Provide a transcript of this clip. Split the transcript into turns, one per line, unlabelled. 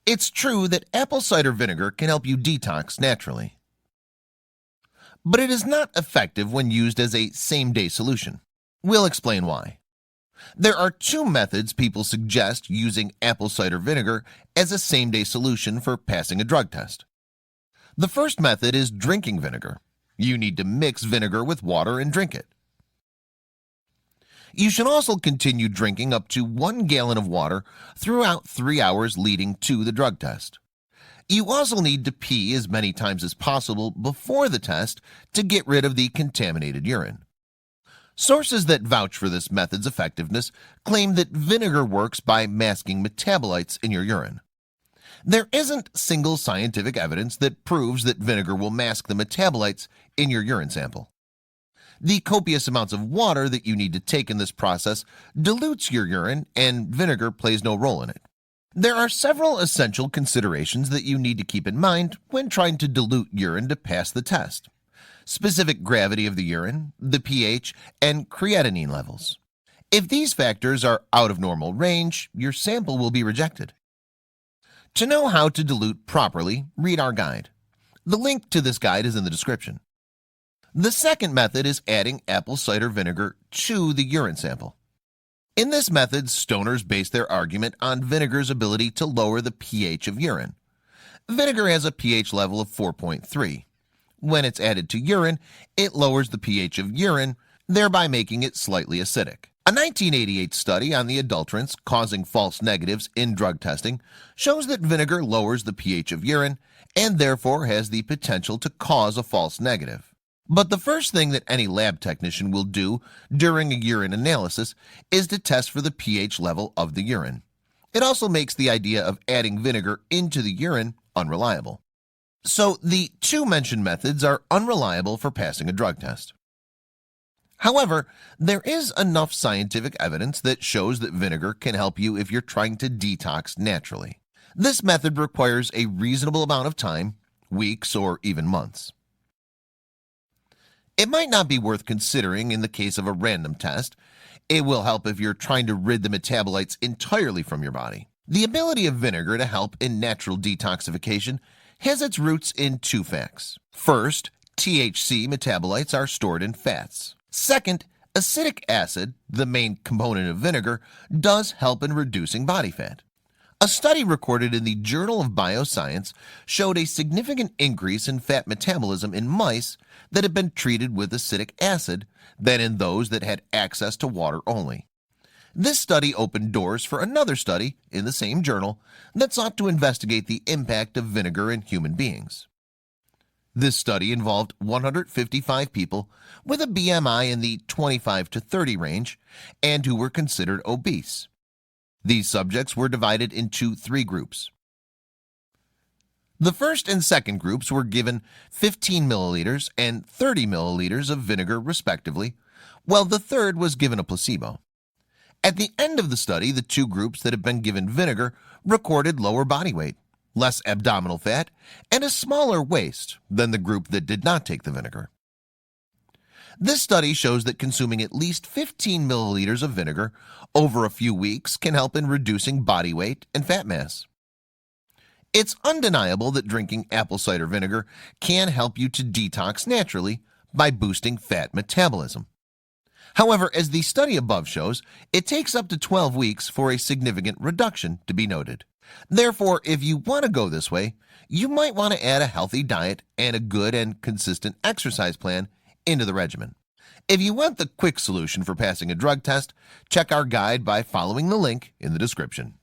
It's true that apple cider vinegar can help you detox naturally, but it is not effective when used as a same-day solution. We'll explain why. There are two methods people suggest using apple cider vinegar as a same-day solution for passing a drug test. The first method is drinking vinegar. You need to mix vinegar with water and drink it. You should also continue drinking up to 1 gallon of water throughout 3 hours leading to the drug test. You also need to pee as many times as possible before the test to get rid of the contaminated urine. Sources that vouch for this method's effectiveness claim that vinegar works by masking metabolites in your urine. There isn't single scientific evidence that proves that vinegar will mask the metabolites in your urine sample. The copious amounts of water that you need to take in this process dilutes your urine, and vinegar plays no role in it. There are several essential considerations that you need to keep in mind when trying to dilute urine to pass the test: specific gravity of the urine, the pH, and creatinine levels. If these factors are out of normal range, your sample will be rejected. To know how to dilute properly, read our guide. The link to this guide is in the description. The second method is adding apple cider vinegar to the urine sample. In this method, stoners base their argument on vinegar's ability to lower the pH of urine. Vinegar has a pH level of 4.3. When it's added to urine, it lowers the pH of urine, thereby making it slightly acidic. A 1988 study on the adulterants causing false negatives in drug testing shows that vinegar lowers the pH of urine and therefore has the potential to cause a false negative. But the first thing that any lab technician will do during a urine analysis is to test for the pH level of the urine. It also makes the idea of adding vinegar into the urine unreliable. So the two mentioned methods are unreliable for passing a drug test. However, there is enough scientific evidence that shows that vinegar can help you if you're trying to detox naturally. This method requires a reasonable amount of time, weeks or even months. It might not be worth considering in the case of a random test. It will help if you're trying to rid the metabolites entirely from your body. The ability of vinegar to help in natural detoxification has its roots in two facts. First, THC metabolites are stored in fats. Second, acetic acid, the main component of vinegar, does help in reducing body fat. A study recorded in the Journal of Bioscience showed a significant increase in fat metabolism in mice that had been treated with acetic acid than in those that had access to water only. This study opened doors for another study in the same journal that sought to investigate the impact of vinegar in human beings. This study involved 155 people with a BMI in the 25 to 30 range and who were considered obese. These subjects were divided into 3 groups. The first and second groups were given 15 milliliters and 30 milliliters of vinegar respectively, while the third was given a placebo. At the end of the study, the 2 groups that had been given vinegar recorded lower body weight, less abdominal fat, and a smaller waist than the group that did not take the vinegar. This study shows that consuming at least 15 milliliters of vinegar over a few weeks can help in reducing body weight and fat mass. It's undeniable that drinking apple cider vinegar can help you to detox naturally by boosting fat metabolism. However, as the study above shows, it takes up to 12 weeks for a significant reduction to be noted. Therefore, if you want to go this way, you might want to add a healthy diet and a good and consistent exercise plan into the regimen. If you want the quick solution for passing a drug test, check our guide by following the link in the description.